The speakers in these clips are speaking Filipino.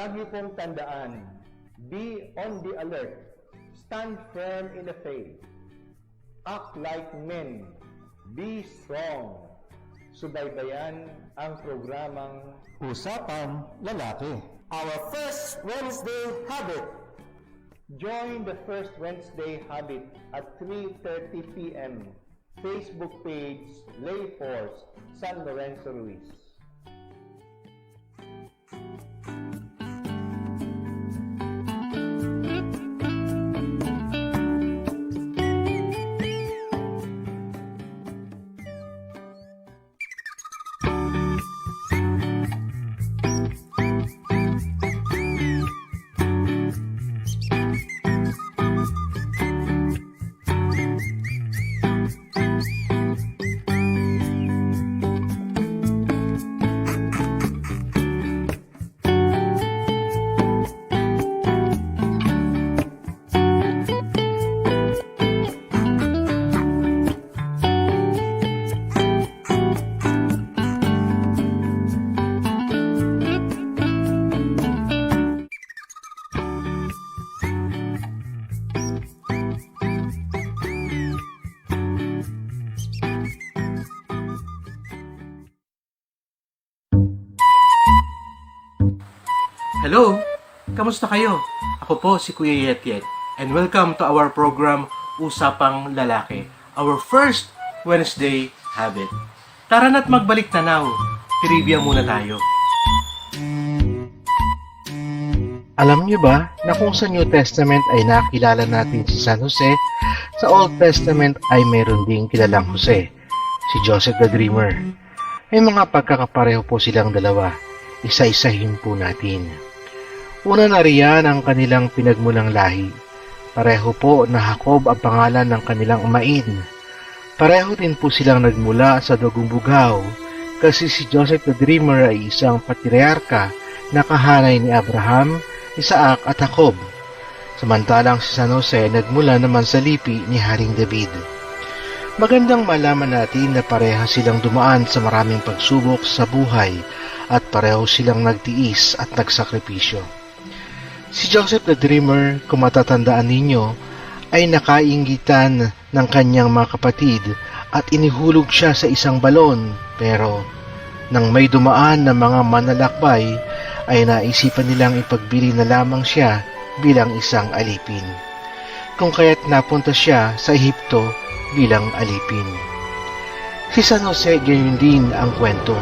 Lagi pong tandaan, be on the alert, stand firm in the faith, act like men, be strong. Subaybayan ang programang Usapang Lalaki. Our First Wednesday Habit. Join the First Wednesday Habit at 3:30 p.m. Facebook page Lay Force San Lorenzo Ruiz. Hello! Kamusta kayo? Ako po si Kuya Yet and welcome to our program Usapang Lalaki, our first Wednesday habit. Tara na't magbalik tanaw. Trivia muna tayo. Alam niyo ba na kung sa New Testament ay nakilala natin si San Jose, sa Old Testament ay mayroon ding kilalang Jose, si Joseph the Dreamer. May mga pagkakapareho po silang dalawa. Isa-isahin po natin. Una na riyan ang kanilang pinagmulang lahi. Pareho po na Jacob ang pangalan ng kanilang amain. Pareho din po silang nagmula sa dugong bugaw kasi si Joseph the Dreamer ay isang patriarka na kahanay ni Abraham, Isaac at Jacob. Samantalang si San Jose nagmula naman sa lipi ni Haring David. Magandang malaman natin na pareha silang dumaan sa maraming pagsubok sa buhay at pareho silang nagtiis at nagsakripisyo. Si Joseph the Dreamer, kung matatandaan ninyo, ay nakainggitan ng kanyang mga kapatid at inihulog siya sa isang balon. Pero nang may dumaan na mga manlalakbay, ay naisipan nilang ipagbili na lamang siya bilang isang alipin. Kung kaya't napunta siya sa Ehipto bilang alipin. Si San Jose ganyan din ang kwento.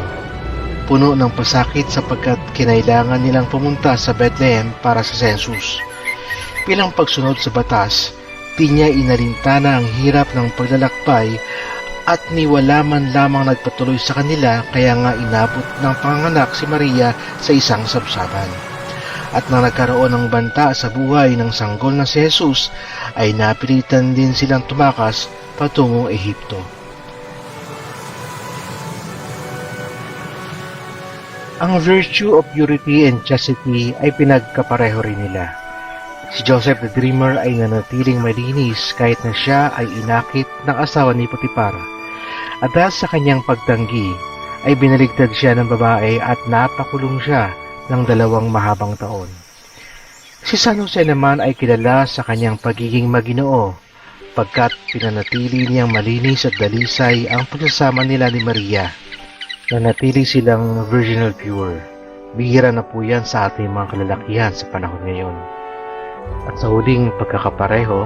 Puno ng pasakit sapagkat kinailangan nilang pumunta sa Bethlehem para sa census. Bilang pagsunod sa batas, di niya inalintana ang hirap ng paglalakbay at ni wala man lamang nagpatuloy sa kanila kaya nga inabot ng panganak si Maria sa isang sabsaban. At nang nagkaroon ng banta sa buhay ng sanggol na si Jesus, ay napilitan din silang tumakas patungong Ehipto. Ang virtue of purity and chastity ay pinagkapareho rin nila. Si Joseph the Dreamer ay nanatiling malinis kahit na siya ay inakit ng asawa ni Potiphar. At dahil sa kanyang pagtanggi, ay binaligtad siya ng babae at napakulong siya ng 2 mahabang taon. Si San Jose naman ay kilala sa kanyang pagiging maginoo, pagkat pinanatili niyang malinis at dalisay ang pagsasama nila ni Maria. Nanatili silang virginal pure. Bihira na po yan sa ating mga kalalakihan sa panahon ngayon. At sa huling pagkakapareho,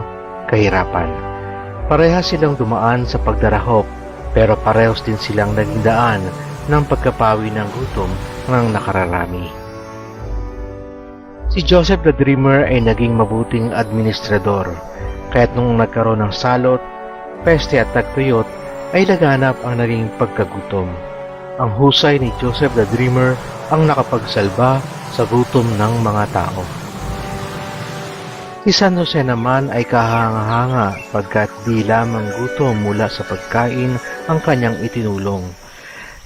kahirapan. Parehas silang dumaan sa pagdarahop, pero parehos din silang naging daan ng pagkapawi ng gutom ng nakararami. Si Joseph the Dreamer ay naging mabuting administrador, kaya't nung nagkaroon ng salot, peste at tagtuyot, ay laganap ang naging pagkagutom. Ang husay ni Joseph the Dreamer ang nakapagsalba sa gutom ng mga tao. Si San Jose naman ay kahanga-hanga pagkat di lamang gutom mula sa pagkain ang kanyang itinulong.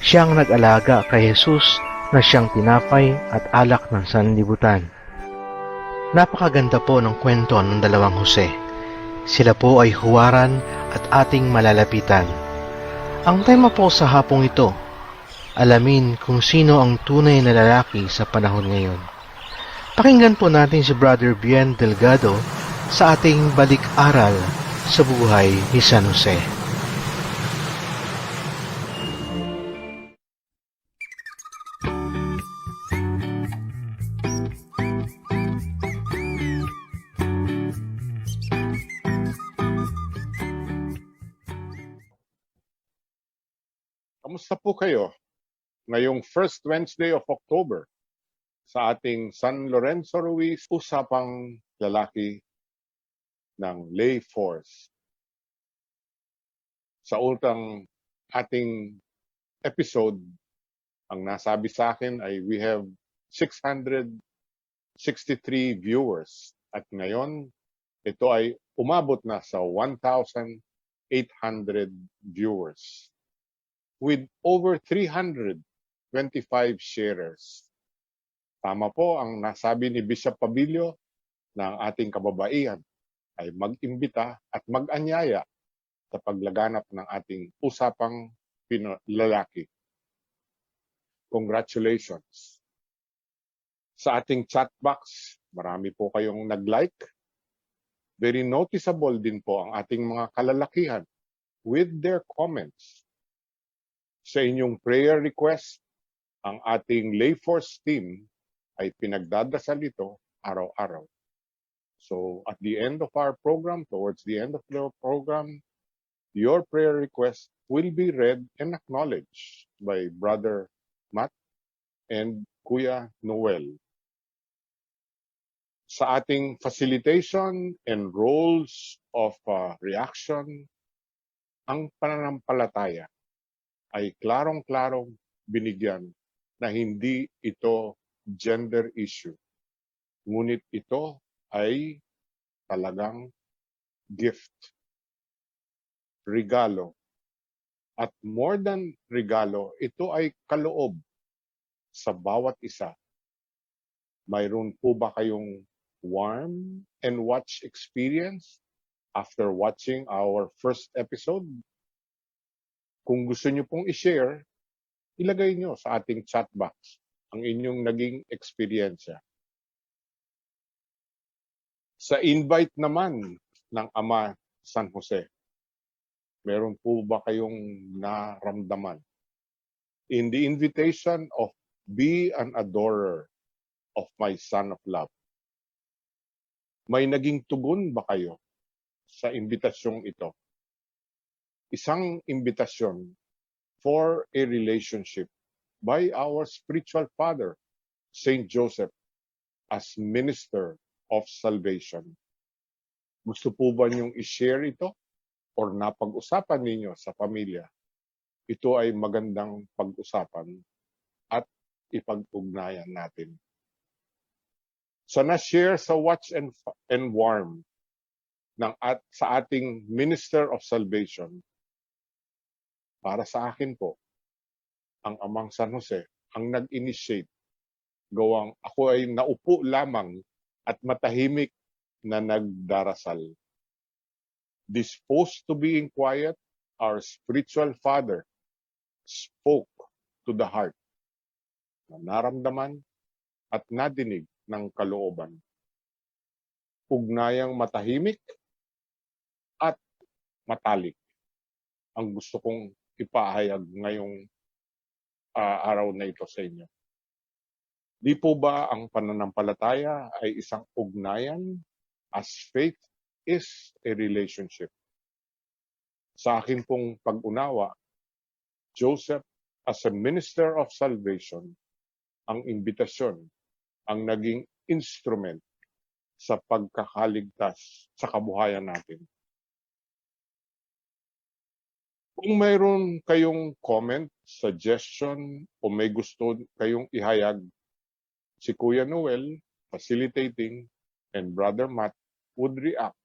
Siyang nag-alaga kay Jesus na siyang tinapay at alak ng sanlibutan. Napakaganda po ng kwento ng 2 Jose. Sila po ay huwaran at ating malalapitan. Ang tema po sa hapong ito, alamin kung sino ang tunay na lalaki sa panahon ngayon. Pakinggan po natin si Brother Bien Delgado sa ating balik-aral sa buhay ni San Jose. Kamusta po kayo ngayong first Wednesday of October sa ating San Lorenzo Ruiz Usapang Lalaki ng Lay Force? Sa utang ating episode, ang nasabi sa akin ay we have 663 viewers at ngayon ito ay umabot na sa 1,800 viewers with over 325 sharers. Tama po ang nasabi ni Bishop Pabilio na ang ating kababaihan ay mag-imbita at mag-anyaya sa paglaganap ng ating usapang lalaki. Congratulations! Sa ating chat box, marami po kayong nag-like. Very noticeable din po ang ating mga kalalakihan with their comments. Sa inyong prayer request, ang ating Lay Force team ay pinagdadasal ito araw-araw. So at the end of our program, towards the end of the program, your prayer request will be read and acknowledged by Brother Matt and Kuya Noel. Sa ating facilitation and roles of reaction, ang pananampalataya ay klarong-klarong binigyan na hindi ito gender issue. Ngunit ito ay talagang gift, regalo. At more than regalo, ito ay kaloob sa bawat isa. Mayroon po ba kayong warm and watch experience after watching our first episode? Kung gusto nyo pong i-share, ilagay nyo sa ating chat box ang inyong naging experience. Sa invite naman ng Ama San Jose, meron po ba kayong naramdaman? In the invitation of be an adorer of my Son of Love, may naging tugon ba kayo sa imbitasyong ito? Isang imbitasyon for a relationship by our spiritual father, Saint Joseph, as minister of salvation. Gusto po ba niyong i-share ito or napag-usapan ninyo sa pamilya? Ito ay magandang pag-usapan at ipag-ugnayan natin. Sa na-share sa Watch and Warm sa ating Minister of Salvation, para sa akin po, ang Amang San Jose ang nag-initiate. Gawang ako ay naupo lamang at matahimik na nagdarasal. Disposed to being quiet, our spiritual father spoke to the heart na naramdaman at nadinig ng kalooban. Ugnayang matahimik at matalik ang gusto kong ipahayag ngayong araw na ito sa inyo. Di po ba ang pananampalataya ay isang ugnayan as faith is a relationship? Sa akin pong pag-unawa, Joseph as a minister of salvation, ang imbitasyon, ang naging instrument sa pagkakaligtas sa kabuhayan natin. Kung mayroon kayong comment, suggestion, o may gusto kayong ihayag, si Kuya Noel, facilitating, and Brother Matt would react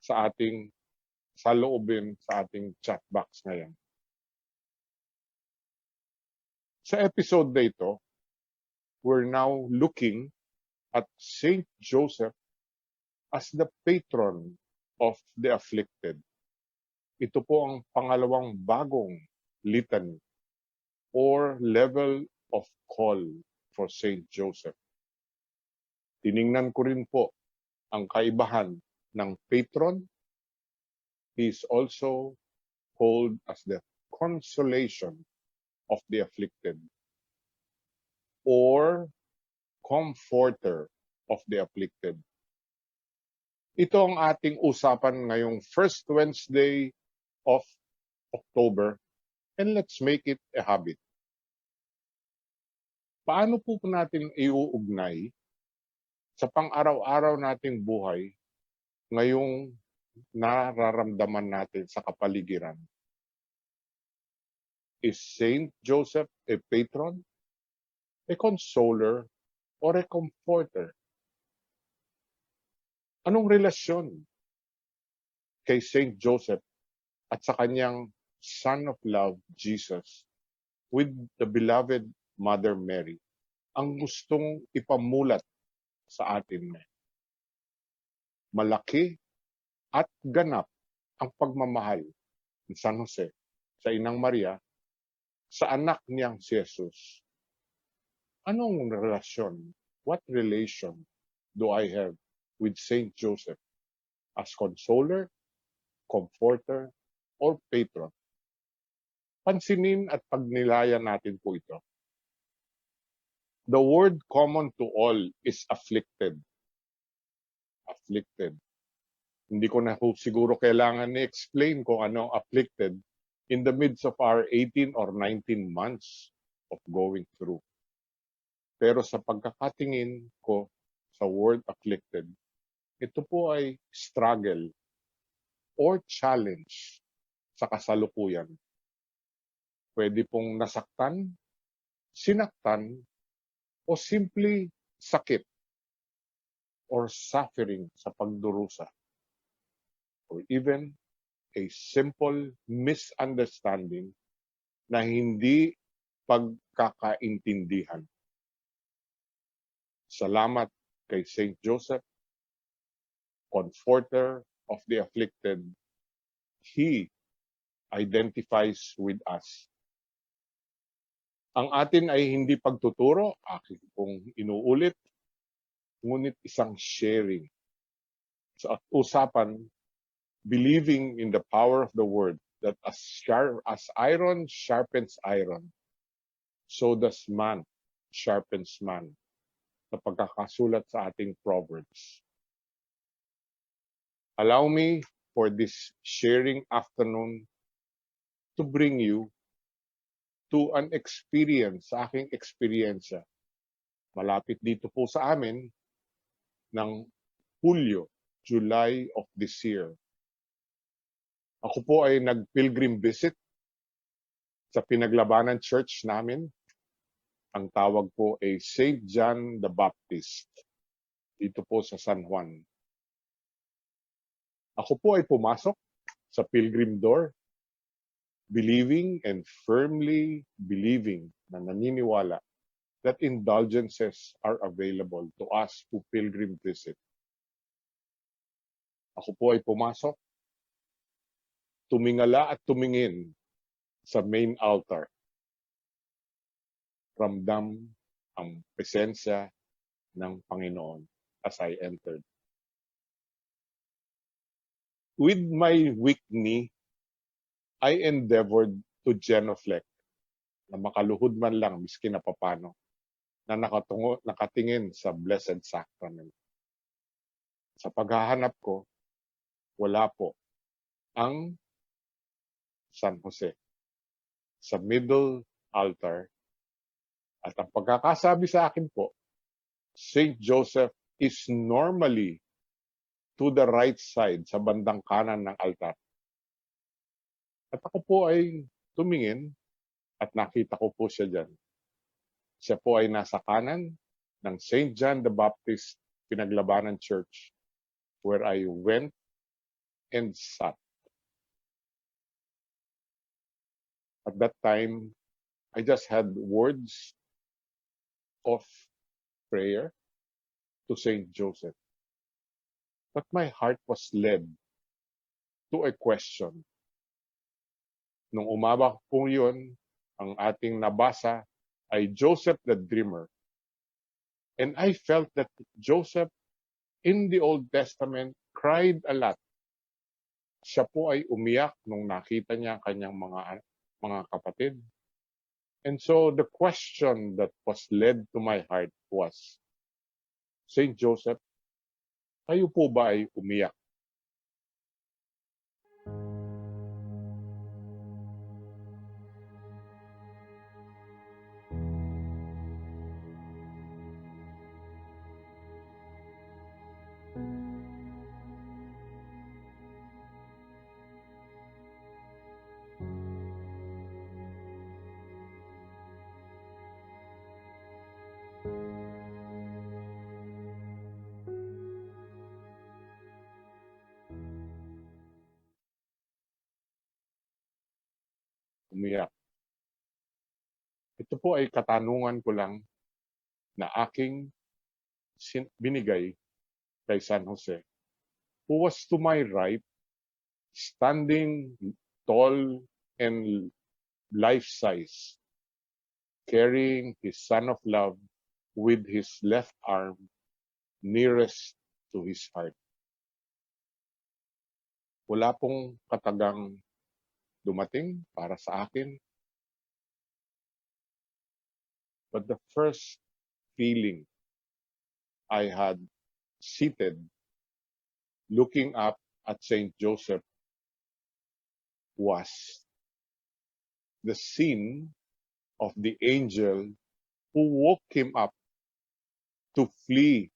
sa ating saloobin sa ating chat box ngayon. Sa episode na ito, we're now looking at Saint Joseph as the patron of the afflicted. Ito po ang pangalawang bagong litany or level of call for Saint Joseph. Tiningnan ko rin po ang kaibahan ng patron. He is also called as the consolation of the afflicted or comforter of the afflicted. Ito ang ating usapan ngayong first Wednesday of October, and let's make it a habit. Paano po natin iuugnay sa pang-araw-araw nating buhay ngayong nararamdaman natin sa kapaligiran? Is Saint Joseph a patron, a consoler, or a comforter? Anong relasyon kay Saint Joseph at sa kanyang Son of Love, Jesus, with the beloved Mother Mary? Ang gustong ipamulat sa atin. Malaki at ganap ang pagmamahal ni San Jose sa Inang Maria sa anak niyang si Jesus. Anong relasyon? What relation do I have with Saint Joseph as consoler, comforter, or patron? Pansinin at pagnilayan natin po ito. The word common to all is afflicted. Afflicted. Hindi ko na siguro kailangan i-explain kung ano afflicted in the midst of our 18 or 19 months of going through. Pero sa pagkakatingin ko sa word afflicted, ito po ay struggle or challenge sa kasalukuyan. Pwede pong nasaktan, sinaktan, o simply sakit or suffering sa pagdurusa, or even a simple misunderstanding na hindi pagkakaintindihan. Salamat kay Saint Joseph, comforter of the afflicted. He identifies with us. Ang atin ay hindi pagtuturo, akin pong inuulit, ngunit isang sharing. Sa usapan, believing in the power of the word, that as iron sharpens iron, so does man sharpens man, sa pagkakasulat sa ating Proverbs. Allow me for this sharing afternoon to bring you to an experience, sa aking eksperyensya. Malapit dito po sa amin ng Hulyo, July of this year. Ako po ay nag-pilgrim visit sa Pinaglabanan Church namin. Ang tawag po ay St. John the Baptist, dito po sa San Juan. Ako po ay pumasok sa pilgrim door, believing and firmly believing, na naniniwala that indulgences are available to us who pilgrim visit. Ako po ay pumasok, tumingala at tumingin sa main altar. Ramdam ang presensya ng Panginoon as I entered. With my weak knee, I endeavored to genuflect, na makaluhod man lang, miski na papano, na nakatingin sa Blessed Sacrament. Sa paghahanap ko, wala po ang San Jose sa middle altar. At ang pagkakasabi sa akin po, Saint Joseph is normally to the right side, sa bandang kanan ng altar. At ako po ay tumingin at nakita ko po siya dyan. Siya po ay nasa kanan ng St. John the Baptist Pinaglabanan Church, where I went and sat. At that time, I just had words of prayer to Saint Joseph. But my heart was led to a question. Nung umabak po yun, ang ating nabasa ay Joseph the Dreamer. And I felt that Joseph in the Old Testament cried a lot. Siya po ay umiyak nung nakita niya kanyang mga kapatid. And so the question that was led to my heart was, Saint Joseph, kayo po ba ay umiyak? Umiyak. Ito po ay katanungan ko lang na aking binigay kay San Jose, who was to my right, standing tall and life-size, carrying his son of love with his left arm nearest to his heart. Wala pong katagang dumating para sa akin. But the first feeling I had seated, looking up at Saint Joseph, was the scene of the angel who woke him up to flee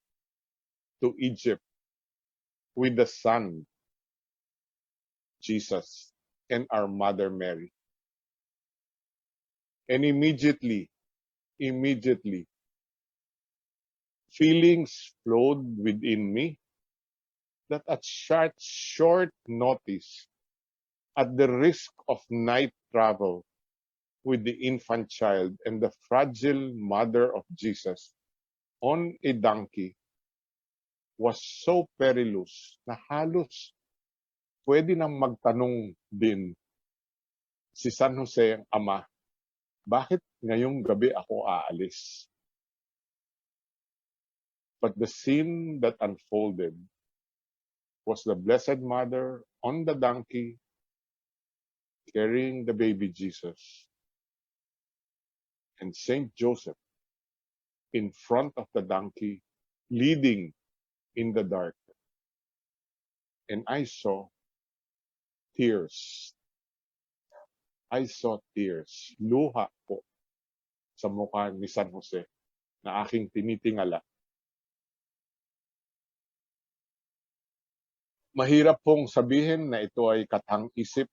to Egypt with the Son, Jesus, and our Mother Mary. And immediately, feelings flowed within me that at short notice, at the risk of night travel with the infant child and the fragile mother of Jesus on a donkey, was so perilous na halos pwede nang magtanong din si San Jose ang ama, bakit ngayong gabi ako aalis? But the scene that unfolded was the Blessed Mother on the donkey carrying the baby Jesus, and Saint Joseph in front of the donkey leading in the dark. And I saw tears. Luha po sa mukha ni San Jose na aking tinitingala. Mahirap pong sabihin na ito ay katang-isip,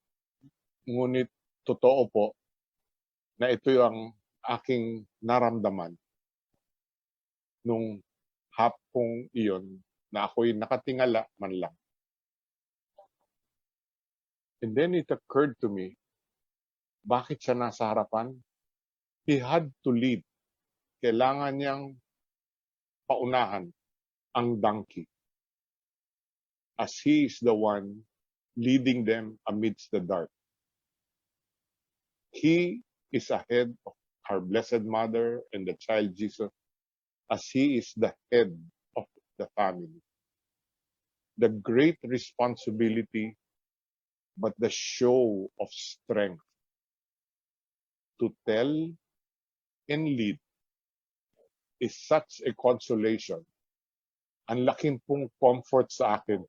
ngunit totoo po na ito ang aking naramdaman nung hapong iyon na ako'y nakatingala man lang. And then it occurred to me, bakit siya nasa harapan? He had to lead. Kailangan niyang paunahan ang donkey, as he is the one leading them amidst the dark. He is ahead of our Blessed Mother and the child Jesus, as he is the head of the family. The great responsibility, but the show of strength to tell and lead is such a consolation. Ang laking pong comfort sa akin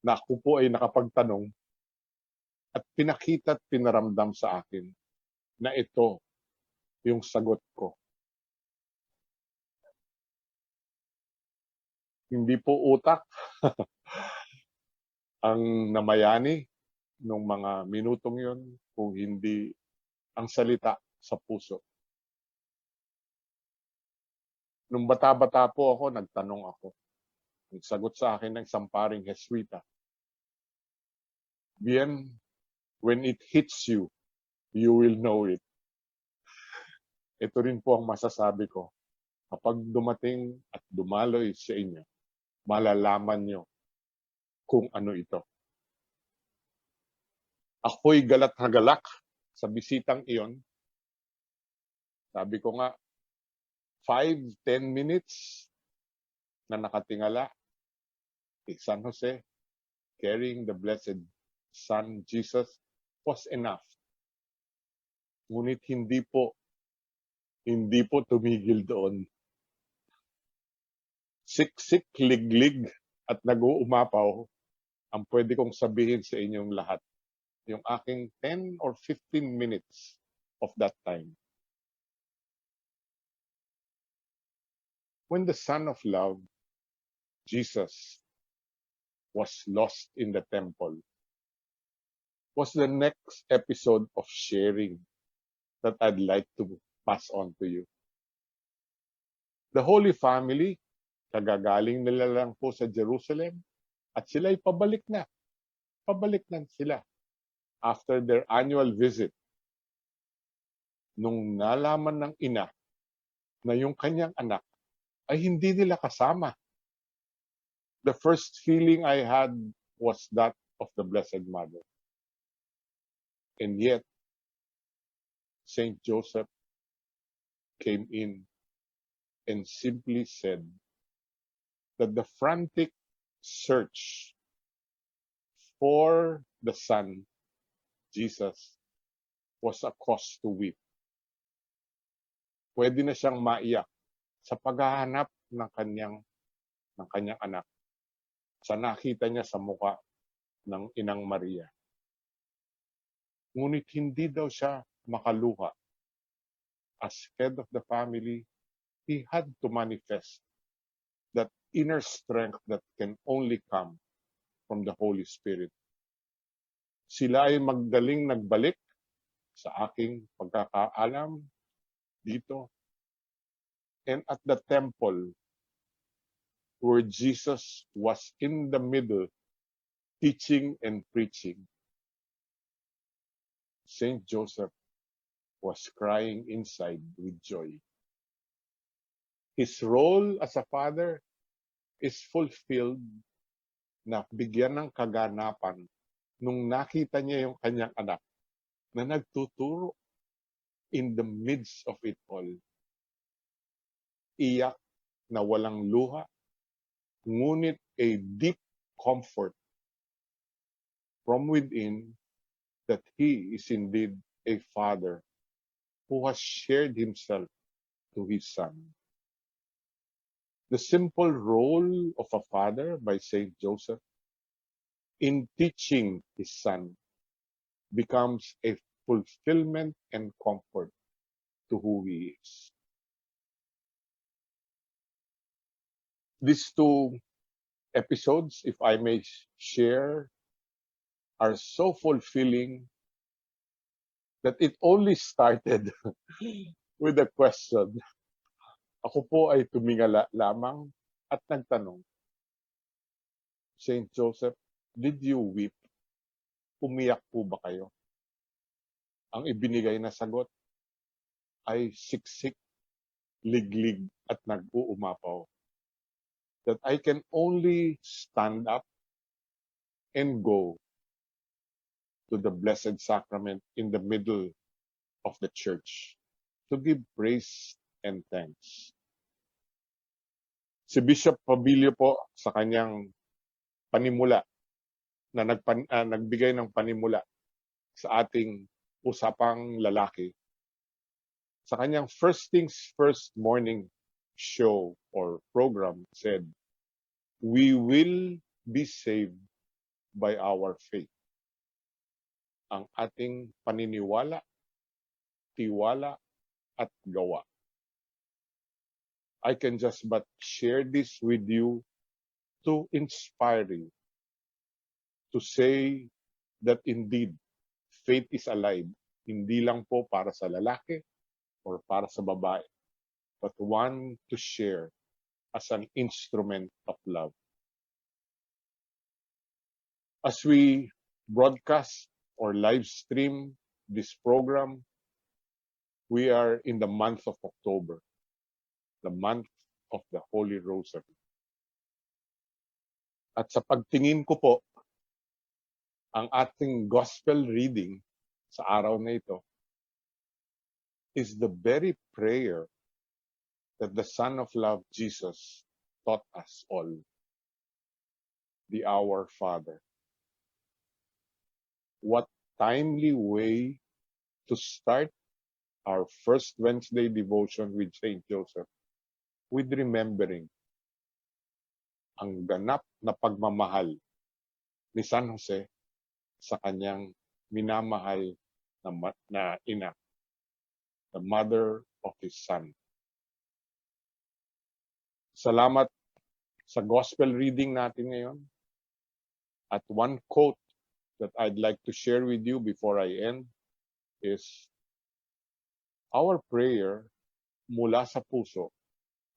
na ako po ay nakapagtanong at pinakita at pinaramdam sa akin na ito yung sagot ko. Hindi po utak ang namayani nung mga minutong yon, kung hindi ang salita sa puso. Nung bata-bata po ako, nagtanong ako. Nagsagot sa akin ng isang paring Jesuita, Bien, when it hits you, you will know it. Ito rin po ang masasabi ko. Kapag dumating at dumaloy sa inyo, malalaman nyo kung ano ito. Ako'y galat na galak sa bisitang iyon. Sabi ko nga, 5-10 minutes na nakatingala kay San Jose, carrying the Blessed Son Jesus, was enough. Ngunit hindi po tumigil doon. Siksik, liglig, at nag-uumapaw ang pwede kong sabihin sa inyong lahat. Yung aking 10 or 15 minutes of that time. When the Son of Love, Jesus, was lost in the temple, was the next episode of sharing that I'd like to pass on to you. The Holy Family, kagagaling nila lang po sa Jerusalem, at sila'y pabalik na. Pabalik na sila after their annual visit. Nung nalaman ng ina na yung kanyang anak ay hindi nila kasama. The first feeling I had was that of the Blessed Mother. And yet, Saint Joseph came in and simply said that the frantic search for the Son, Jesus, was a cause to weep. Pwede na siyang maiyak sa paghahanap ng kanyang anak sa nakita niya sa muka ng Inang Maria. Ngunit hindi daw siya makaluha. As head of the family, he had to manifest that inner strength that can only come from the Holy Spirit. Sila ay magdaling nagbalik sa aking pagkakaalam dito. And at the temple where Jesus was in the middle teaching and preaching, Saint Joseph was crying inside with joy. His role as a father is fulfilled na bigyan ng kaganapan nung nakita niya yung kanyang anak na nagtuturo in the midst of it all. Iyak na walang luha, ngunit a deep comfort from within that he is indeed a father who has shared himself to his son. The simple role of a father by Saint Joseph in teaching his son becomes a fulfillment and comfort to who he is. These two episodes, if I may share, are so fulfilling that it only started with a question. Ako po ay tumingala lamang at nagtanong, Saint Joseph, did you weep? Umiyak po ba kayo? Ang ibinigay na sagot ay siksik, liglig at nag-uumapaw. That I can only stand up and go to the Blessed Sacrament in the middle of the church to give praise and thanks. Si Bishop Pabilio po sa kanyang panimula na nagbigay ng panimula sa ating usapang lalaki. Sa kanyang First Things First morning show or program said, we will be saved by our faith. Ang ating paniniwala, tiwala, at gawa. I can just but share this with you to inspire you, to say that indeed, faith is alive. Hindi lang po para sa lalaki or para sa babae, but one to share as an instrument of love. As we broadcast or live stream this program, we are in the month of October, the month of the Holy Rosary. At sa pagtingin ko po, ang ating gospel reading sa araw na ito is the very prayer that the Son of Love, Jesus, taught us all, the Our Father. What timely way to start our first Wednesday devotion with Saint Joseph, with remembering ang ganap na pagmamahal ni San Jose sa kanyang minamahal na ina, the mother of his son. Salamat sa gospel reading natin ngayon. At one quote that I'd like to share with you before I end is, our prayer mula sa puso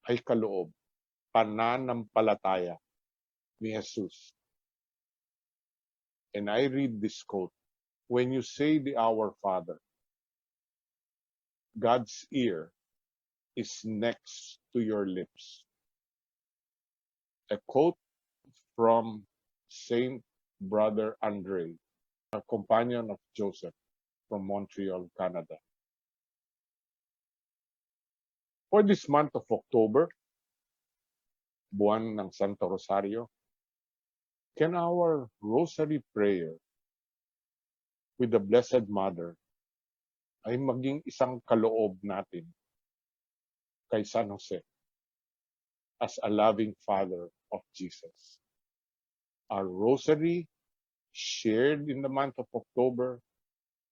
ay kaloob, pananampalataya ni Jesus. And I read this quote, when you say the Our Father, God's ear is next to your lips. A quote from Saint Brother Andre, a companion of Joseph from Montreal, Canada. For this month of October, buwan ng Santo Rosario, can our rosary prayer with the Blessed Mother ay maging isang kaloob natin kay San Jose as a loving Father of Jesus. Our rosary shared in the month of October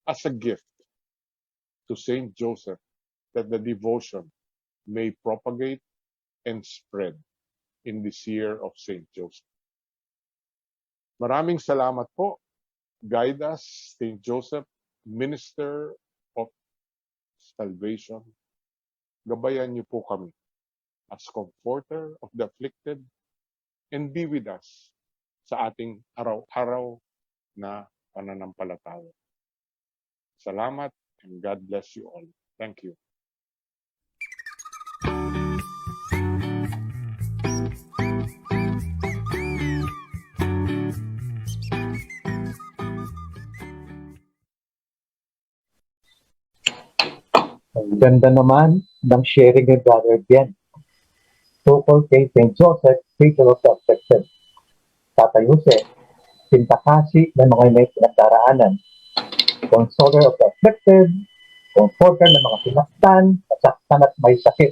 as a gift to Saint Joseph, that the devotion may propagate and spread in this year of Saint Joseph. Maraming salamat po. Guide us, Saint Joseph, Minister of Salvation. Gabayan niyo po kami as comforter of the afflicted, and be with us sa ating araw-araw na pananampalataya. Salamat, and God bless you all. Thank you. Ang ganda naman ng sharing ni Brother Bien. Tukol kay St. Joseph, Patron of the Afflicted. Tatay Jose, pintakasi ng mga may pinagdaraanan. Consoler of the afflicted, comforter ng mga pinaktan, masaktan at may sakit.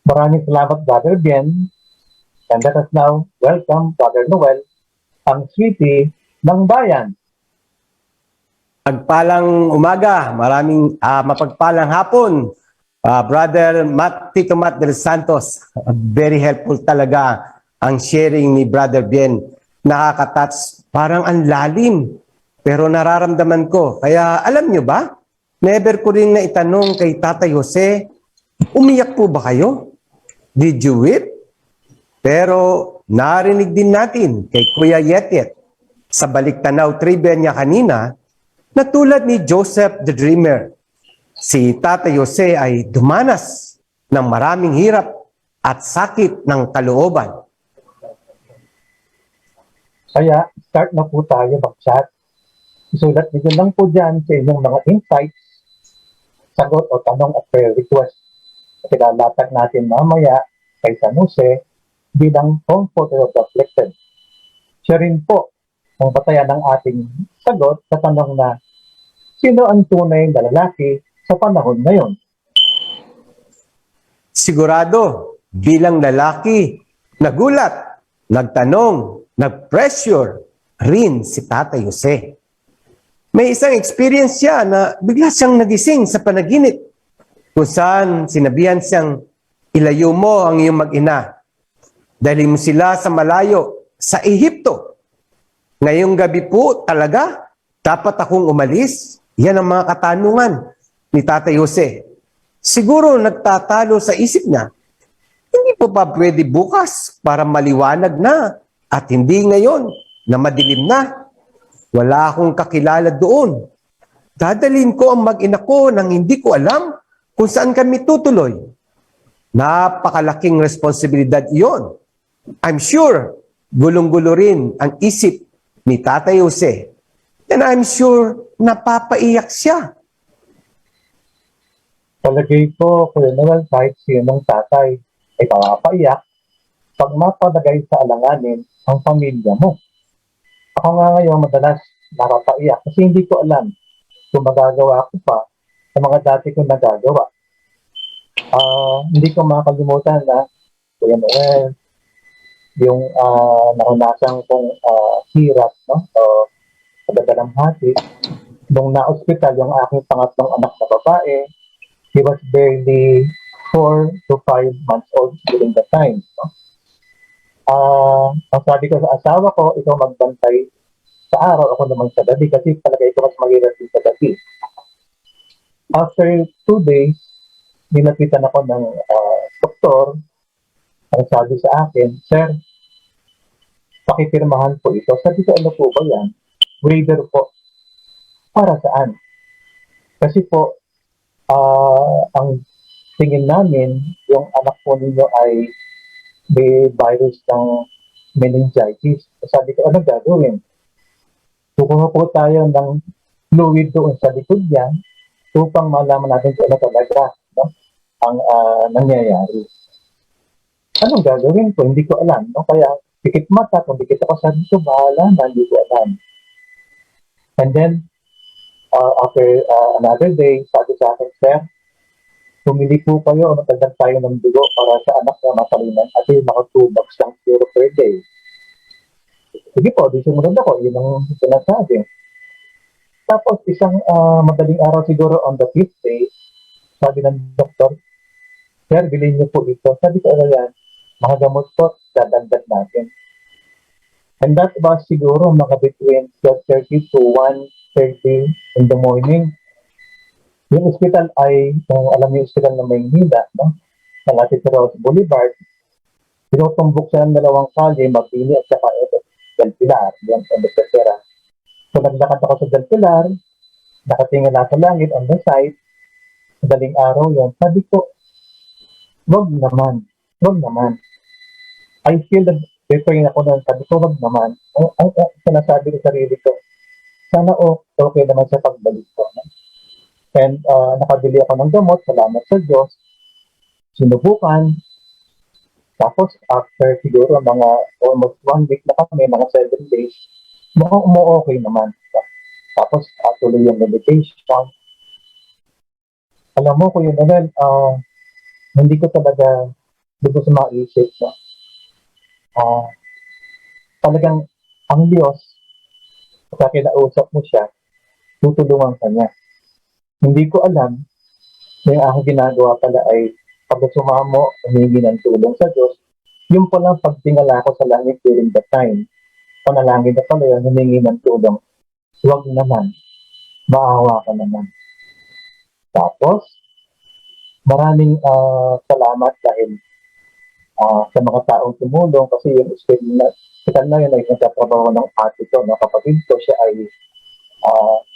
Maraming salamat, Brother Bien. And let us now welcome Brother Noel, ang sweetie ng bayan. Pagpalang umaga, maraming mapagpalang hapon. Brother Tito Matt del Santos, very helpful talaga ang sharing ni Brother Bien. Nakaka-touch, parang ang lalim. Pero nararamdaman ko. Kaya alam nyo ba, never ko rin na itanong kay Tatay Jose, umiyak po ba kayo? Did you weep? Pero narinig din natin kay Kuya Yetiet sa Baliktanaw trivia niya kanina, na tulad ni Joseph the Dreamer, si Tatay Jose ay dumanas ng maraming hirap at sakit ng kalooban. Kaya start na po tayo mag-chat. Isulat niyo lang po dyan sa inyong mga insights, sagot o tanong at prayer request. At ilalatag natin mamaya kay San Jose bilang comforter of the afflicted. Siya rin po ang batayan ng ating sagot sa tanong na, sino ang tunay na lalaki sa panahon ngayon? Sigurado, bilang lalaki, nagulat, nagtanong, nag-pressure rin si Tatay Jose. May isang experience siya na bigla siyang nagising sa panaginip kung saan sinabihan siyang, ilayo mo ang iyong mag-ina. Dalhin mo sila sa malayo, sa Ehipto. Ngayong gabi po talaga, dapat akong umalis. Yan ang mga katanungan ni Tatay Jose. Siguro nagtatalo sa isip niya, hindi po ba pwede bukas para maliwanag na at hindi ngayon na madilim na? Wala akong kakilala doon. Dadalhin ko ang mag-ina ko nang hindi ko alam kung saan kami tutuloy. Napakalaking responsibilidad iyon. I'm sure gulong-gulo rin ang isip ni Tatay Jose. And I'm sure napapaiyak siya. Palagay ko, Kuya Noel, kahit sinong tatay ay papaiyak pag mapalagay sa alanganin ang pamilya mo. Ako nga ngayon madalas nakakaiyak kasi hindi ko alam kung magagawa ko pa sa mga dati kong nagagawa. Hindi ko makakalimutan na, Kuya Noel, yung naranasan kong hirap, no? Pagdadalamhati, nung na-hospital yung aking pangatlong anak na babae, he was barely 4 to 5 months old during the time. No? Ang sabi ko sa asawa ko, ikaw magbantay sa araw, ako naman sa gabi kasi palagay ko mas mahirap din sa gabi. After 2 days, nilapitan ako ng doktor. Ang sabi sa akin, Sir, pakipirmahan po ito. Sabi ko, ano po ba yan? Waiver po. Para saan? Kasi po, ang tingin namin, yung anak po ninyo ay may virus ng meningitis. Sabi ko, ano gagawin? Kukuha po tayo ng fluid doon sa likod niya upang malaman natin kung ano talaga, no? Ang nangyayari. Anong gagawin ko? Hindi ko alam. No? Kaya, pikit mata, kung dikit ako sabi ko, bahala na, hindi ko alam. And then, after another day, sabi sa akin, Sir, pumili po kayo, matagdag tayo ng dugo para sa anak na masalinan at yung mga 2 bags lang siguro per day. Sige po, di sumunod ako, yun ang sinasabi. Tapos, isang madaling araw siguro on the 5th day, sabi ng doktor, Sir, bilhin niyo po ito. Sabi ko, ano yan? Mga gamot po, dadagdag natin. And that was siguro mga between 12:30 to 1:30 in the morning. Yung hospital ay, kung alam niyo yung hospital na Maynila, no? Malapit sa Rose Boulevard, tinutumbok siya ng 2 kalye, Mapili at saka Del Pilar, yung Pera. So naglakad ako sa Del Pilar, nakatingin na sa langit on the side, madaling araw yun. Sabi ko, wag naman. I feel that preparing ako nun, sabi ko, wag naman. Ang sinasabi ko sa sarili ko, sana okay naman sa pagbalik ko. No? And nakabili ako ng gamot, salamat sa Diyos. Sinubukan. Tapos after siguro mga almost 1 week na kami, mga 7 days, okay naman. Tapos tuloy yung meditation. Alam mo, Kuya Noel, hindi ko talaga dito sa mga isip, no? Talagang ang Diyos, pagka kinausap mo siya, tutulungan ka niya. Hindi ko alam, yung aking ginagawa pala ay pag sumamo, humingi ng tulong sa Diyos, yung palang pagtingala ko sa langit during that time, panalangin na pala yun, humingi ng tulong, huwag naman, maawa ka naman. Tapos, maraming salamat dahil sa mga taong tumulong kasi yung hospital na yun ay nagtatrabaho ng ate ko, no? Kapatid ko, siya ay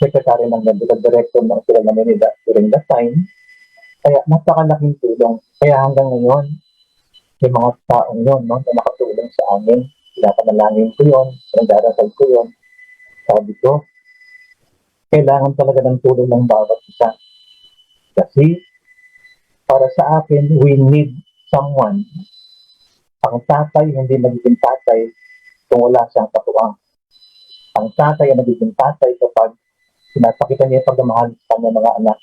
secretary ng medical director ng hospital na Manila during that time. Kaya napakalaking tulong. Kaya hanggang ngayon, yung mga taong yun, no, na nakatulong sa amin, pinapanalangin ko yun, nagdarasal ko yun. Sabi ko, kailangan talaga ng tulong ng bawat isa. Kasi, para sa akin, we need someone. Ang tatay hindi magiging tatay kung wala siyang katuwang. Ang tatay ay nagiging tatay kapag pinapakita niya yung pagmamahal sa kanyang mga anak.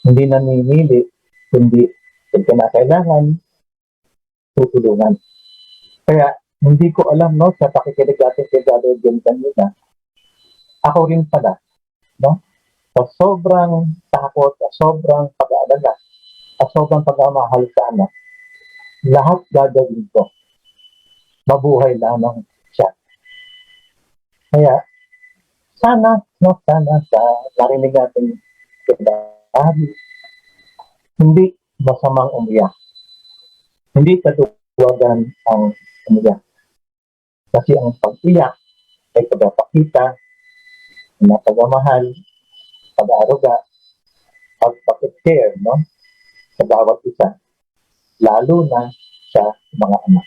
Hindi namimili, kundi kung kinakailangan, tutulungan. Kaya, hindi ko alam, no, sa pakikinig natin kay Brother Jim kanina, ako rin pala, no, sa sobrang takot, sa sobrang pag-aalala, sa sobrang pagmamahal sa anak, lahat gagawin ko. Mabuhay lamang siya. Kaya, sana sa narinig natin hindi masamang umiyak. Hindi katuwagan ang umiyak. Kasi ang pag-iyak ay pagpapakita ng pagmamahal, pag-aaruga, pag-care, no? Sa bawat isa. Lalo na sa mga anak.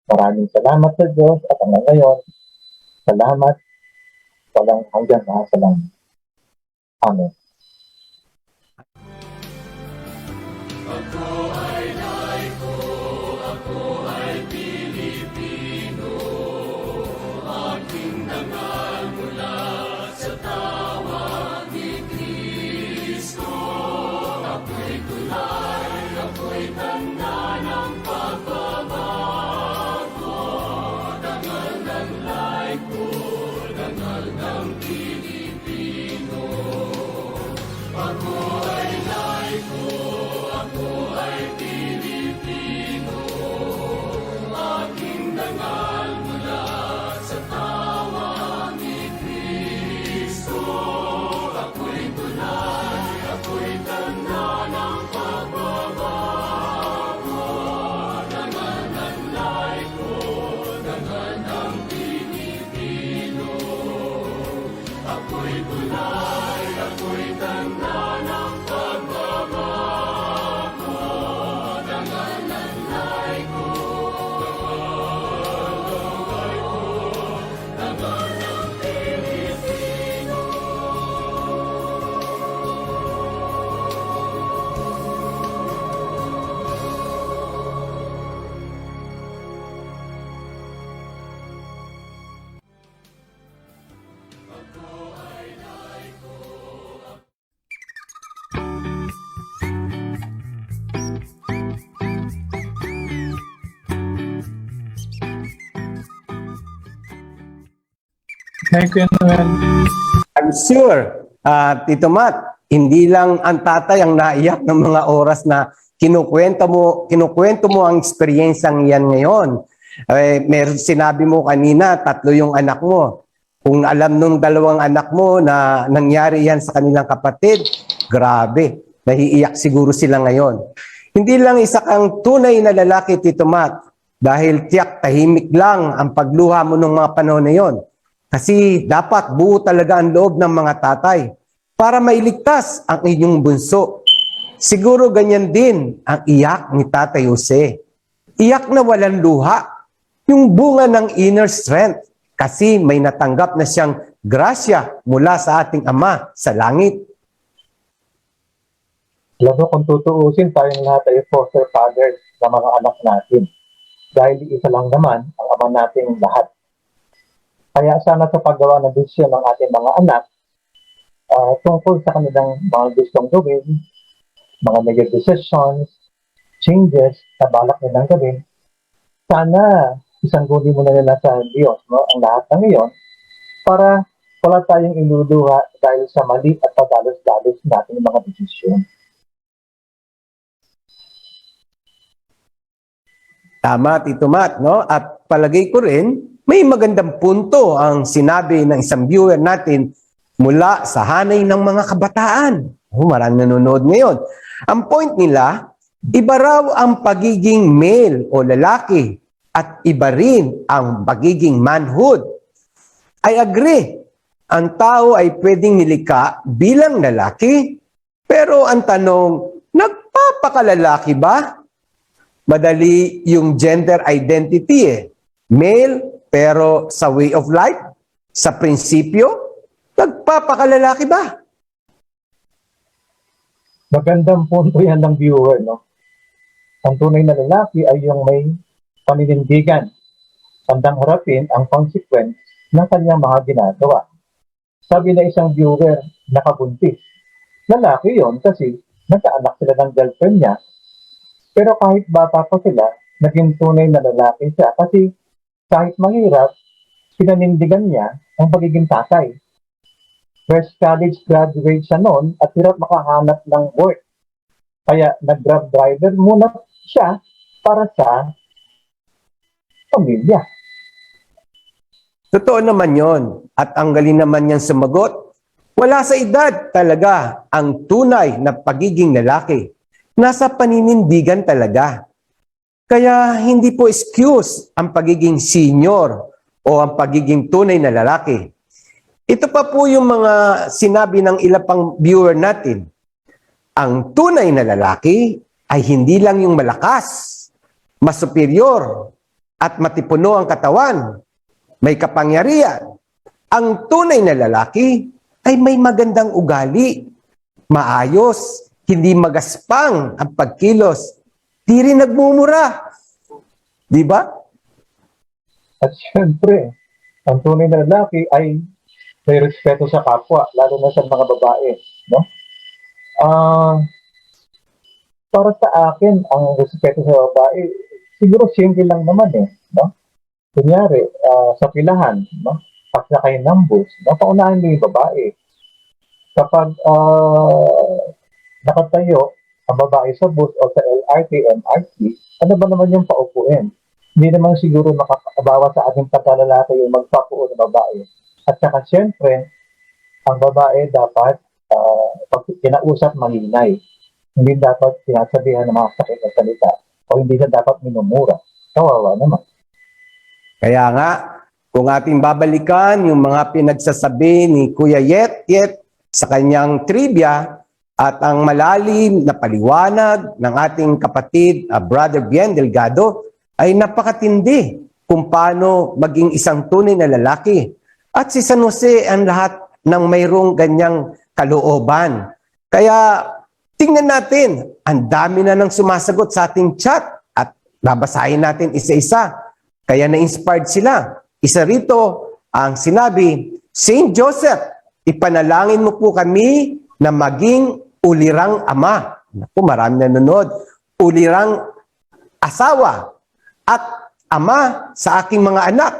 Maraming salamat sa Diyos at hanggang ngayon, salamat walang hanggang sa langit. Amen. Thank you, Noel. I'm sure, Tito Mat, hindi lang ang tatay ang naiyak ng mga oras na kinukwento mo ang eksperyensang yan ngayon. Sinabi mo kanina, 3 yung anak mo. Kung alam nung 2 anak mo na nangyari yan sa kanilang kapatid, grabe, nahiiyak siguro sila ngayon. Hindi lang isa kang tunay na lalaki, Tito Mat, dahil tiyak tahimik lang ang pagluha mo nung mga panahon na yon. Kasi dapat buo talaga ang loob ng mga tatay para mailigtas ang inyong bunso. Siguro ganyan din ang iyak ni Tatay Jose. Iyak na walang luha, yung bunga ng inner strength kasi may natanggap na siyang grasya mula sa ating Ama sa langit. Alam mo, kung tutuusin, tayong lahat ay foster fathers ng mga anak natin. Dahil isa lang naman ang ama nating lahat. Kaya sana sa paggawa ng desisyon ng ating mga anak, tungkol sa kanilang mga gustong gawin, mga major decisions, changes na balak nilang gawin, sana isangguni mo na nila sa Diyos, no? Ang lahat ng iyon, para wala tayong iluluha dahil sa mali at padalos-dalos nating mga desisyon. Tama, Tito Mat, no? At palagay ko rin, may magandang punto ang sinabi ng isang viewer natin mula sa hanay ng mga kabataan. Maraming nanonood ngayon. Ang point nila, iba raw ang pagiging male o lalaki at iba rin ang pagiging manhood. I agree. Ang tao ay pwedeng nilikha bilang lalaki, pero ang tanong, nagpapakalalaki ba? Madali yung gender identity Male, pero sa way of life, sa prinsipyo, nagpapakalalaki ba? Magandang punto yan ng viewer, no? Ang tunay na lalaki ay yung may paninindigan, handang harapin ang consequence ng kanyang mga ginagawa. Sabi na isang viewer, nakabuntis. Lalaki yon kasi nagkaanak sila ng girlfriend niya, pero kahit bata pa sila, naging tunay na lalaki siya kasi kahit mahirap, pinanindigan niya ang pagiging tatay. Fresh college graduate siya noon at hirap makahanap ng work. Kaya nag-grab driver muna siya para sa pamilya. Totoo naman yon. At ang galing naman niyang sumagot, wala sa edad talaga ang tunay na pagiging lalaki. Nasa paninindigan talaga. Kaya hindi po excuse ang pagiging senior o ang pagiging tunay na lalaki. Ito pa po yung mga sinabi ng ilang pang viewer natin. Ang tunay na lalaki ay hindi lang yung malakas, mas superior, at matipuno ang katawan, may kapangyarihan. Ang tunay na lalaki ay may magandang ugali, maayos, hindi magaspang ang pagkilos, di rin nagmumura. Di ba? At syempre, ang tunay na lalaki ay may respeto sa kapwa, lalo na sa mga babae. No? Ah, para sa akin, ang respeto sa babae, siguro simple lang naman eh. No? Kunyari, sa pilahan, no? Pagsakay ng bus, no? Paunahin mo yung babae. Kapag nakatayo ang babae sa bus o sa LRT, MRT, ano ba naman yung paupuin? Hindi naman siguro makakabawa sa ating pagkalalaki yung magpapuo ng babae. At saka siyempre, ang babae dapat pag kinausap mahinay. Hindi dapat sinasabihan ng mga sakit na salita o hindi siya dapat minumura. Kawawa naman. Kaya nga, kung ating babalikan yung mga pinagsasabi ni Kuya Yet sa kanyang trivia at ang malalim na paliwanag ng ating kapatid, Brother Bien Delgado, ay napakatindi kung paano maging isang tunay na lalaki. At si San Jose ang lahat ng mayroong ganyang kalooban. Kaya tingnan natin, ang dami na nang sumasagot sa ating chat at babasahin natin isa-isa. Kaya na-inspired sila. Isa rito ang sinabi, Saint Joseph, ipanalangin mo po kami na maging ulirang ama. Naku, marami nanonood. Ulirang asawa at ama sa aking mga anak.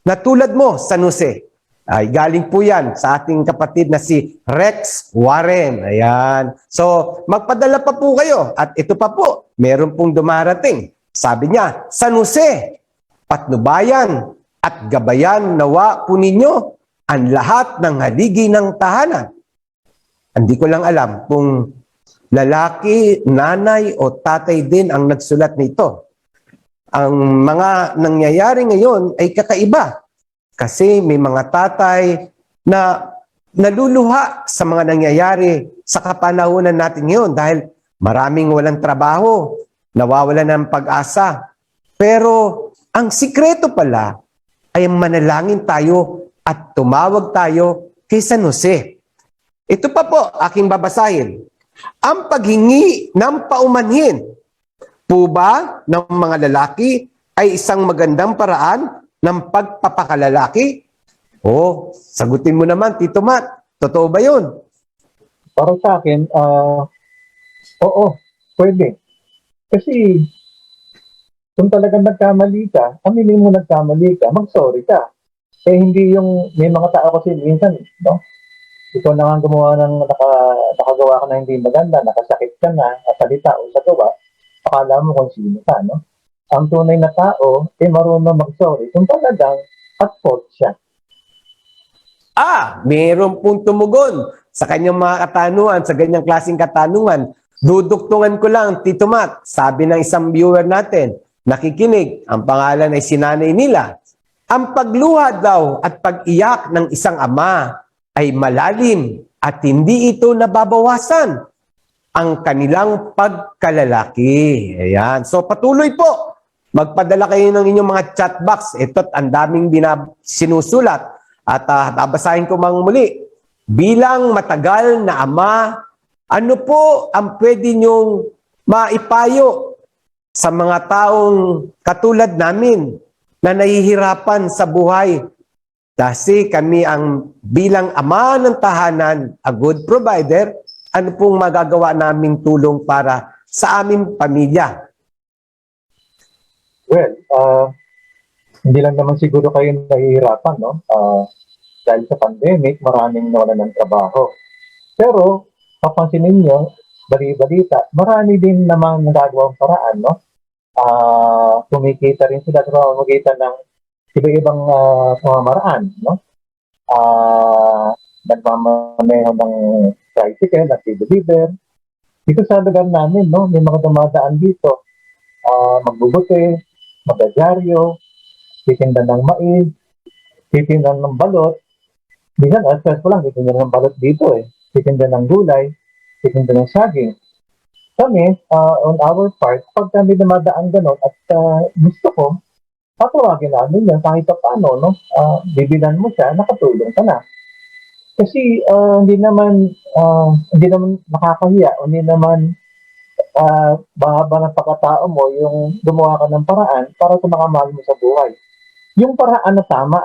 Na tulad mo, San Jose. Ay, galing po yan sa ating kapatid na si Rex Warren. Ayan. So, magpadala pa po kayo. At ito pa po, meron pong dumarating. Sabi niya, San Jose, patnubayan at gabayan nawa po ninyo ang lahat ng haligi ng tahanan. Hindi ko lang alam kung lalaki, nanay o tatay din ang nagsulat nito. Ang mga nangyayari ngayon ay kakaiba. Kasi may mga tatay na naluluha sa mga nangyayari sa kapanahunan natin ngayon dahil maraming walang trabaho, nawawala ng pag-asa. Pero ang sikreto pala ay manalangin tayo at tumawag tayo kay San Jose. Ito pa po aking babasahin. Ang paghingi ng paumanhin po ba ng mga lalaki ay isang magandang paraan ng pagpapakalalaki? Oh, sagutin mo naman, Tito Matt. Totoo ba yun? Para sa akin, oo, pwede. Kasi kung talagang nagkamali ka, aminin mo nagkamali ka, mag-sorry ka. Eh hindi yung, may mga tao kasi minsan, no? Ikaw na nga gumawa ng, nakagawa ka na hindi maganda, nakasakit ka na, salita o sa gawa, akala mo kung sino ka, no? Ang tunay na tao, marunong mag-sorry kung talagang at fault siya. Mayroon pong tumugon sa kanyang mga katanungan, sa ganyang klaseng katanungan. Duduktungan ko lang, Tito Matt, sabi ng isang viewer natin, nakikinig, ang pangalan ay sinanay nila. Ang pagluha daw at pag-iyak ng isang ama ay malalim at hindi ito nababawasan ang kanilang pagkalalaki. Ayan. So patuloy po. Magpadala kayo ng inyong mga chat box. Ito't ang daming sinusulat. At babasahin ko mang muli. Bilang matagal na ama, ano po ang pwede nyong maipayo sa mga taong katulad namin na nahihirapan sa buhay? Kasi kami ang bilang ama ng tahanan, a good provider, ano pong magagawa naming tulong para sa aming pamilya? Well, hindi lang naman siguro kayo nahihirapan, no? Dahil sa pandemic, maraming nawalan ng trabaho. Pero, papansinin nyo, bali-balita, marami din namang nagagawang paraan, no? Kumikita rin sila sa pamamagitan ng iba-ibang pamamaraan, no? Nagmamaneho ng tricycle, nag-deliver. Dito sa lugar namin, no, may mga dumadaan dito. Magbubuti, magadyaryo, titinda ng mais, titinda ng balot. Minsan, stress ko lang, titinda ng balot dito eh. Titinda ng gulay, titinda ng saging. Kami, on our part, pag kami dumadaan gano'n at gusto ko, tatawagin namin yan kahit pa paano, no? Bibilan mo siya, nakatulong ka na. Kasi hindi naman nakakahiya, hindi naman bahaba ng pagkatao mo yung gumawa ka ng paraan para sa mga mahal mo sa buhay. Yung paraan na tama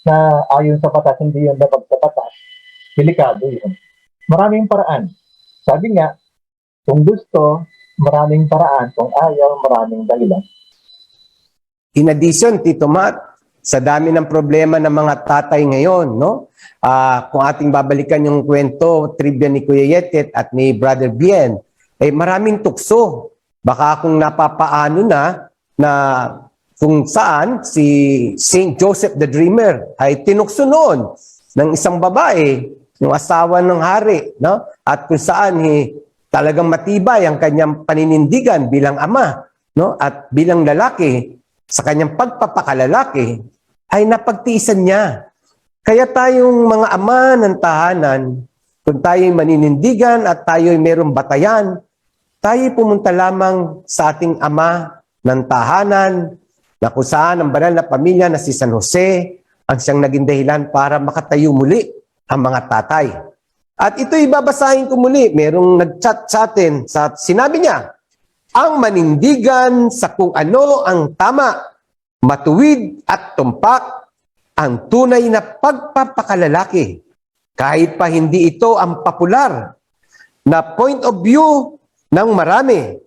na ayon sa batas, hindi yung dapat sa batas, delikado yun. Maraming paraan. Sabi nga, kung gusto, maraming paraan. Kung ayaw, maraming dahilan. In addition, Tito Matt, sa dami ng problema ng mga tatay ngayon, no? Kung ating babalikan yung kwento, trivia ni Kuya Yetet at ni Brother Bien, maraming tukso. Baka kung napapaano na kung saan si Saint Joseph the Dreamer ay tinukso noon ng isang babae, yung asawa ng hari, no? At kung saan talagang matibay ang kanyang paninindigan bilang ama, no? At bilang lalaki, sa kanyang pagpapakalalaki, ay napagtiisan niya. Kaya tayong mga ama ng tahanan, kung tayo'y maninindigan at tayo'y mayroong batayan, tayo'y pumunta lamang sa ating ama ng tahanan, na kung saan ang banal na pamilya na si San Jose ang siyang naging dahilan para makatayo muli ang mga tatay. At ito'y babasahin ko muli. Merong nag-chat sa atin. Sinabi niya, ang manindigan sa kung ano ang tama, matuwid at tumpak, ang tunay na pagpapakalalaki. Kahit pa hindi ito ang popular na point of view ng marami.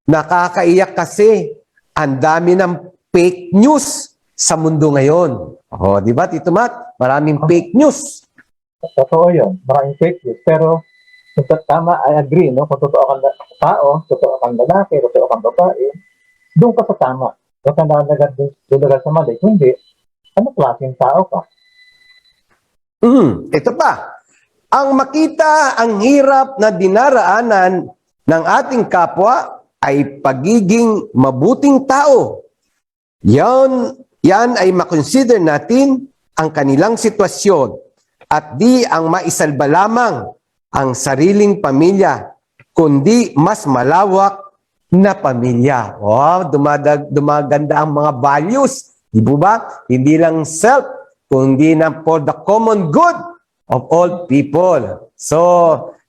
Nakakaiyak kasi ang dami ng fake news sa mundo ngayon. Di ba, Tito Matt? Maraming fake news. Totoo yun. Maraming fake news. Pero kung tama, I agree, no? Kung totoo kang tao, totoo kang lalaki, totoo kang babae, doon ka sa tama. Huwag kang nalagad sa mali. Hindi, ano klaseng tao ka? Ito pa. Ang makita ang hirap na dinaraanan ng ating kapwa ay pagiging mabuting tao. Yan ay makonsider natin ang kanilang sitwasyon at di ang maisalba lamang ang sariling pamilya, kundi mas malawak na pamilya. Dumaganda ang mga values. Di ba? Hindi lang self, kundi na for the common good of all people. So,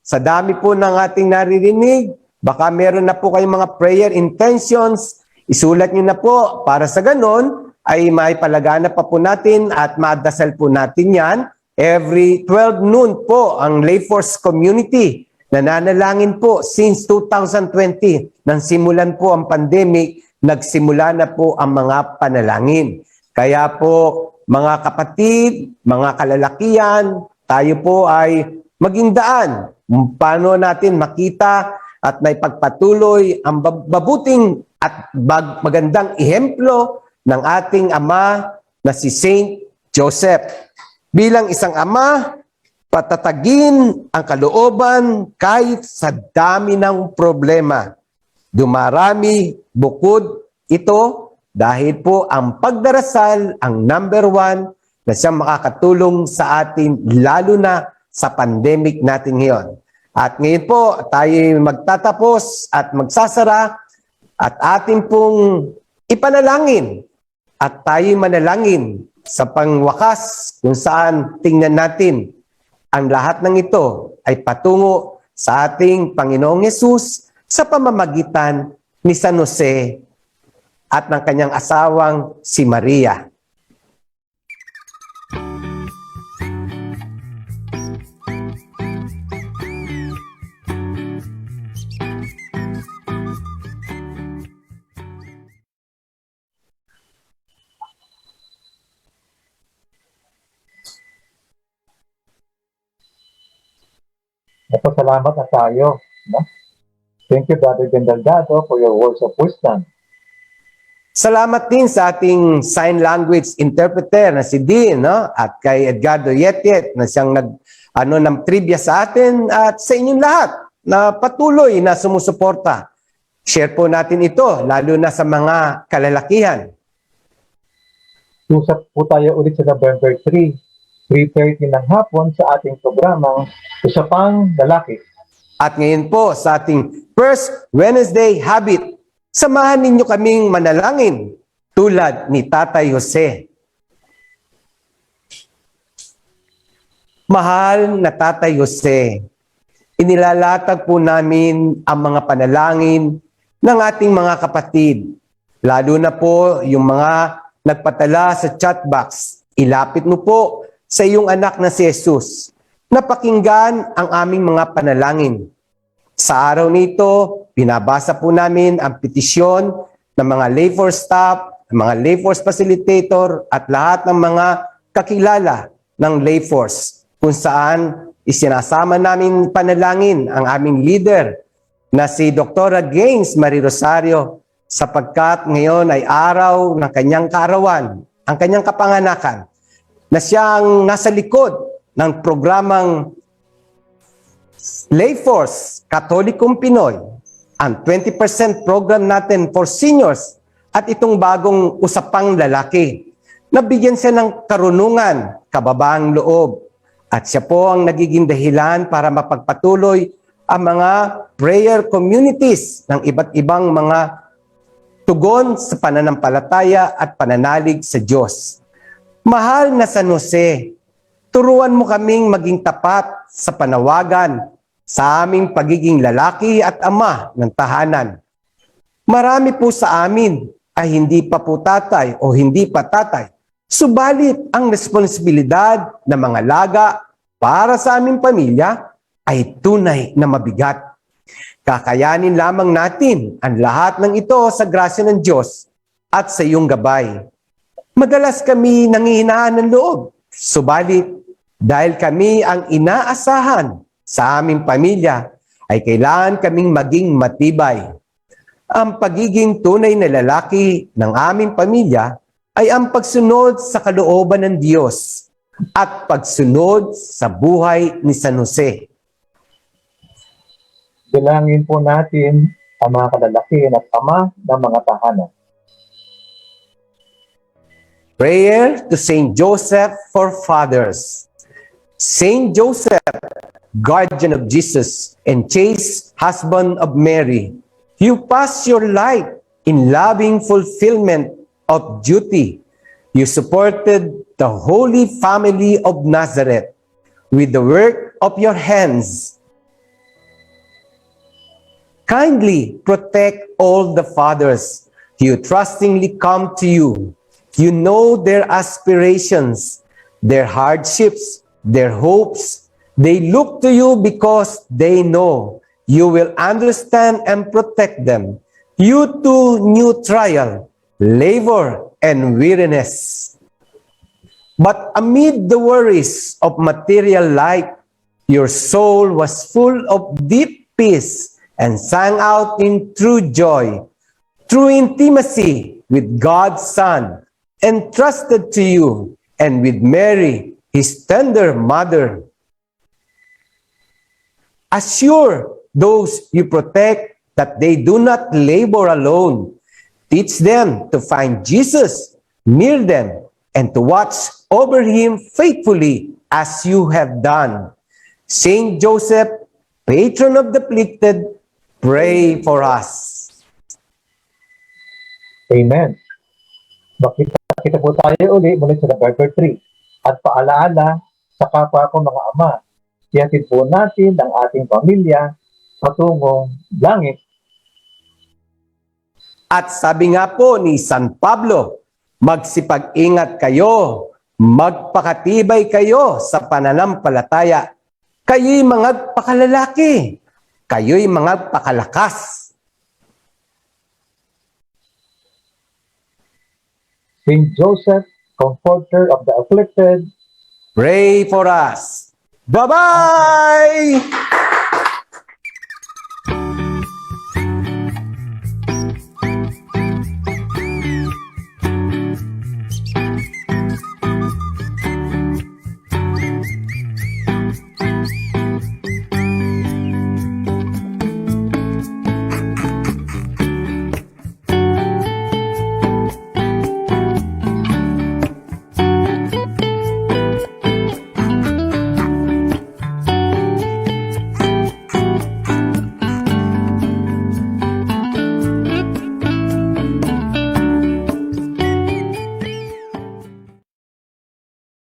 sa dami po ng ating naririnig, baka meron na po kayong mga prayer intentions, isulat nyo na po para sa ganon ay maipalagana pa po natin at madasal po natin yan. Every 12 noon po ang Layforce community nananalangin po since 2020 nang simulan po ang pandemic, nagsimula na po ang mga panalangin. Kaya po mga kapatid, mga kalalakihan, tayo po ay maging daan. Paano natin makita at naipagpatuloy ang mabuting at magandang ihemplo ng ating ama na si Saint Joseph. Bilang isang ama, patatagin ang kalooban kahit sa dami ng problema. Dumarami bukod ito dahil po ang pagdarasal ang number one na siyang makakatulong sa atin lalo na sa pandemic natin ngayon. At ngayon po tayo magtatapos at magsasara at atin pong ipanalangin at tayo manalangin sa pangwakas kung saan tingnan natin ang lahat ng ito ay patungo sa ating Panginoong Hesus sa pamamagitan ni San Jose at ng kanyang asawang si Maria. Nagpasalamat na tayo. No? Thank you, Brother Delgado, for your words of wisdom. Salamat din sa ating sign language interpreter na si Dean, no? At kay Edgardo Yetet na siyang ng trivia sa atin at sa inyong lahat na patuloy na sumusuporta. Share po natin ito, lalo na sa mga kalalakihan. Usap po tayo ulit sa November 3, 3:30 ng hapon sa ating programang Usapang Lalaki. At ngayon po sa ating First Wednesday Habit, samahan ninyo kaming manalangin tulad ni Tatay Jose. Mahal na Tatay Jose, inilalatag po namin ang mga panalangin ng ating mga kapatid, lalo na po yung mga nagpatala sa chat box. Ilapit mo po sa iyong anak na si Jesus na pakinggan ang aming mga panalangin. Sa araw nito, binabasa po namin ang petisyon ng mga lay force staff, ng mga lay force facilitator at lahat ng mga kakilala ng lay force kung saan isinasama namin panalangin ang aming leader na si Dr. Gaines Marie Rosario sapagkat ngayon ay araw ng kanyang kaarawan, ang kanyang kapanganakan, na siyang nasa likod ng programang Lay Force Katolikong Pinoy, ang 20% program natin for seniors at itong bagong usapang lalaki. Nabigyan siya ng karunungan, kababaang loob, at siya po ang nagiging dahilan para mapagpatuloy ang mga prayer communities ng iba't ibang mga tugon sa pananampalataya at pananalig sa Diyos. Mahal na San Jose, turuan mo kaming maging tapat sa panawagan sa aming pagiging lalaki at ama ng tahanan. Marami po sa amin ay hindi pa po tatay o hindi pa tatay. Subalit ang responsibilidad ng mga laga para sa aming pamilya ay tunay na mabigat. Kakayanin lamang natin ang lahat ng ito sa grasya ng Diyos at sa iyong gabay. Madalas kami nanghihinaan ng loob, subalit dahil kami ang inaasahan sa aming pamilya, ay kailangan kaming maging matibay. Ang pagiging tunay na lalaki ng aming pamilya ay ang pagsunod sa kalooban ng Diyos at pagsunod sa buhay ni San Jose. Bilangin po natin ang mga kalalakihan at ama ng mga tahanan. Prayer to Saint Joseph for fathers. Saint Joseph, guardian of Jesus and chaste husband of Mary, you pass your life in loving fulfillment of duty. You supported the Holy Family of Nazareth with the work of your hands. Kindly protect all the fathers who trustingly come to you. You know their aspirations, their hardships, their hopes. They look to you because they know you will understand and protect them. You too knew trial, labor, and weariness. But amid the worries of material life, your soul was full of deep peace and sang out in true joy, true intimacy with God's Son, entrusted to you, and with Mary, his tender mother. Assure those you protect that they do not labor alone. Teach them to find Jesus near them and to watch over him faithfully as you have done. Saint Joseph, patron of the afflicted, pray for us. Amen. Makita po tayo uli muli sa November 3. At paalaala sa kapwa ko mga ama, ihatid po natin ang ating pamilya patungong langit. At sabi nga po ni San Pablo, magsipag-ingat kayo, magpakatibay kayo sa pananampalataya. Kayo'y mga pakalalaki, kayo'y mga pakalakas. Saint Joseph, comforter of the afflicted, Pray for us. Bye-bye!